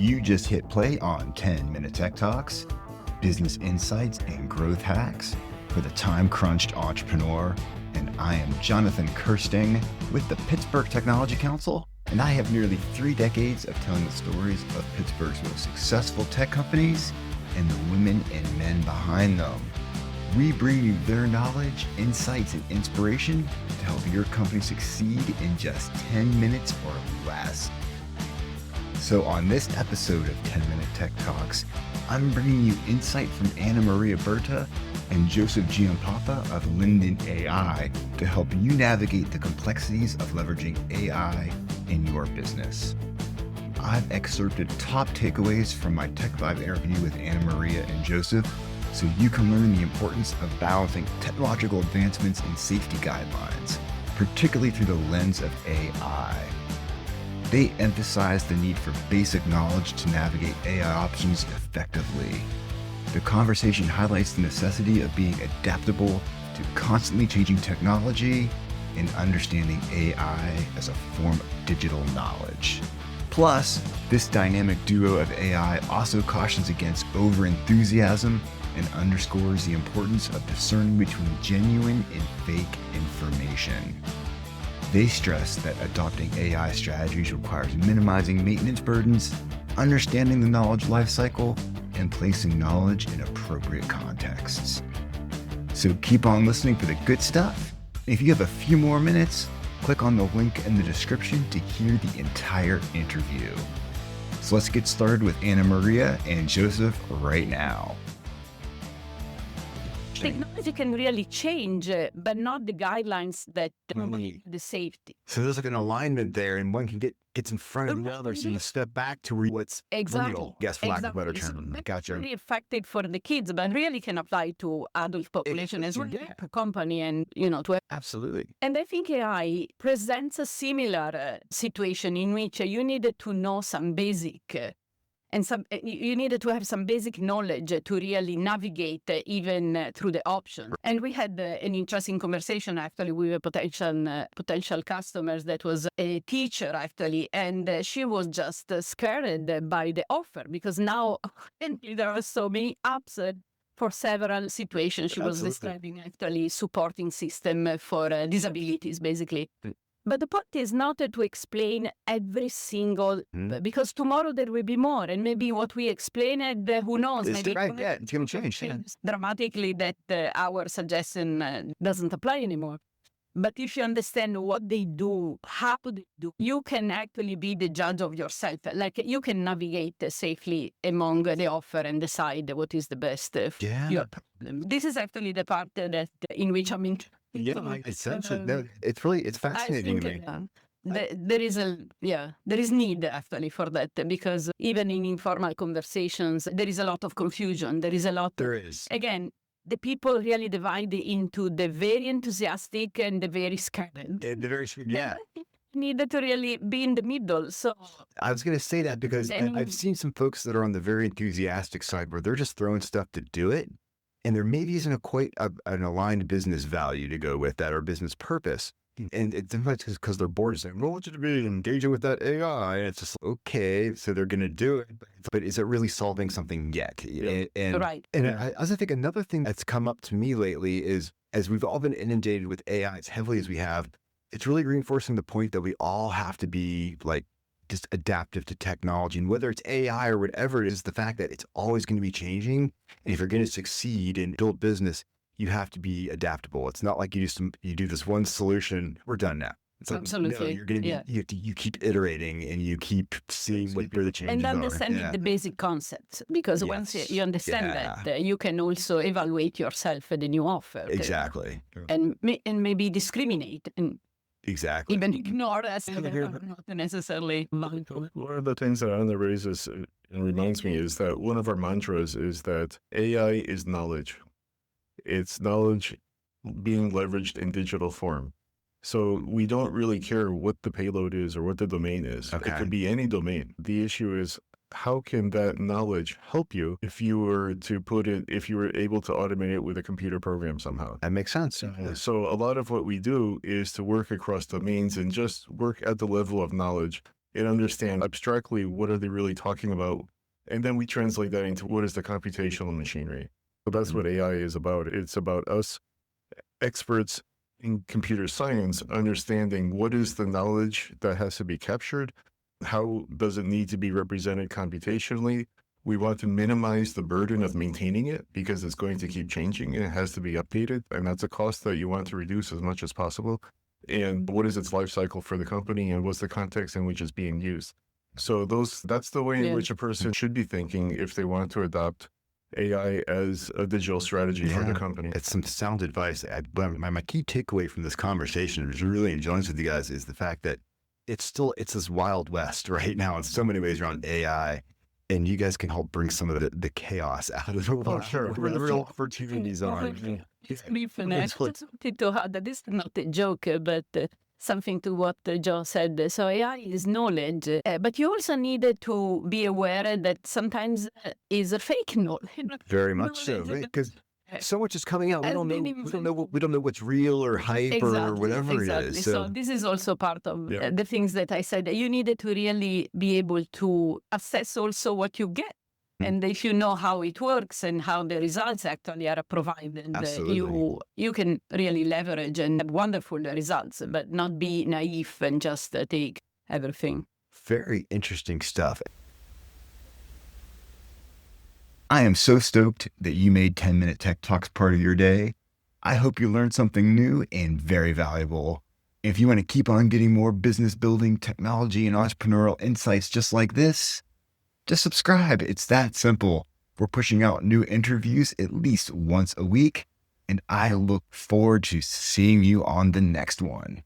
You just hit play on 10-minute Tech Talks, business insights and growth hacks for the time-crunched entrepreneur. And I am Jonathan Kirsting with the Pittsburgh Technology Council, and I have nearly 3 decades of telling the stories of Pittsburgh's most successful tech companies and the women and men behind them. We bring you their knowledge, insights, and inspiration to help your company succeed in just 10 minutes or less. So on this episode of 10-Minute Tech Talks, I'm bringing you insight from Anna Maria Berta and Joseph Giampapa of LindenAI to help you navigate the complexities of leveraging AI in your business. I've excerpted top takeaways from my TechVibe interview with Anna Maria and Joseph so you can learn the importance of balancing technological advancements and safety guidelines, particularly through the lens of AI. They emphasize the need for basic knowledge to navigate AI options effectively. The conversation highlights the necessity of being adaptable to constantly changing technology and understanding AI as a form of digital knowledge. Plus, this dynamic duo of AI also cautions against overenthusiasm and underscores the importance of discerning between genuine and fake information. They stress that adopting AI strategies requires minimizing maintenance burdens, understanding the knowledge lifecycle, and placing knowledge in appropriate contexts. So keep on listening for the good stuff. If you have a few more minutes, click on the link in the description to hear the entire interview. So let's get started with Anna Maria and Joseph right now. Technology can really change, but not the guidelines that the safety. So there's like an alignment there, and one can gets in front of the other, so you step back to what's real, guess for lack of a better term. Gotcha. Really effective for the kids, but really can apply to adult population as well, per company, and to Absolutely. And I think AI presents a similar situation in which you needed to know some basic. And you needed to have some basic knowledge to really navigate even through the options. And we had an interesting conversation actually with a potential customers that was a teacher actually, and she was just scared by the offer because now there are so many apps for several situations. She was describing actually supporting system for disabilities basically. But the point is not to explain every single, because tomorrow there will be more, and maybe what we explained, who knows, maybe it's going to change dramatically that our suggestion doesn't apply anymore. But if you understand what they do, how they do, you can actually be the judge of yourself. Like you can navigate safely among the offer and decide what is the best for your problem. This is actually the part that in which I'm interested. Essentially, it's fascinating to me. There is need actually for that, because even in informal conversations, there is a lot of confusion. There is. Again, the people really divide into the very enthusiastic and the very scared. Needed to really be in the middle. So I was going to say that because I've seen some folks that are on the very enthusiastic side where they're just throwing stuff to do it. And there maybe isn't quite an aligned business value to go with that or business purpose. And it's because they're bored saying, well, what should be engaging with that AI? And it's just okay, so they're going to do it. But is it really solving something yet? Right. And I think another thing that's come up to me lately is, as we've all been inundated with AI as heavily as we have, it's really reinforcing the point that we all have to be like just adaptive to technology, and whether it's AI or whatever it is, the fact that it's always going to be changing. And if you're going to succeed in adult business, you have to be adaptable. It's not like you do this one solution, we're done now. It's like, absolutely. No, you're going to be, you keep iterating and you keep seeing where the changes and are. understanding the basic concepts, because once you understand that, you can also evaluate yourself the new offer. Exactly. And maybe discriminate and exactly even ignore us, not necessarily. One of the things that Anna raises and reminds me is that one of our mantras is that AI is knowledge. It's knowledge being leveraged in digital form. So we don't really care what the payload is or what the domain is. Okay. It could be any domain. The issue is, how can that knowledge help you if you were able to automate it with a computer program somehow? That makes sense. So a lot of what we do is to work across domains and just work at the level of knowledge and understand abstractly what are they really talking about. And then we translate that into what is the computational machinery. So that's what AI is about. It's about us experts in computer science understanding what is the knowledge that has to be captured, how does it need to be represented computationally. We want to minimize the burden of maintaining it because it's going to keep changing and it has to be updated. And that's a cost that you want to reduce as much as possible. And what is its life cycle for the company and what's the context in which it's being used? So that's the way in which a person should be thinking if they want to adopt AI as a digital strategy for the company. It's some sound advice. My key takeaway from this conversation, which is really enjoying with you guys, is the fact that it's this wild west right now in so many ways around AI. And you guys can help bring some of the chaos out of the world. Oh, sure. Where the real opportunities are. It's I just wanted to add that this is not a joke, but something to what Joe said. So AI is knowledge, but you also need to be aware that sometimes is a fake knowledge. Very much so, right? Because so much is coming out. We don't know what's real or hype or whatever it is. So this is also part of the things that I said. You needed to really be able to assess also what you get. And if you know how it works and how the results actually are provided, you can really leverage and have wonderful results, but not be naive and just take everything. Very interesting stuff. I am so stoked that you made 10-Minute Tech Talks part of your day. I hope you learned something new and very valuable. If you want to keep on getting more business building, technology, and entrepreneurial insights just like this, just subscribe. It's that simple. We're pushing out new interviews at least once a week, and I look forward to seeing you on the next one.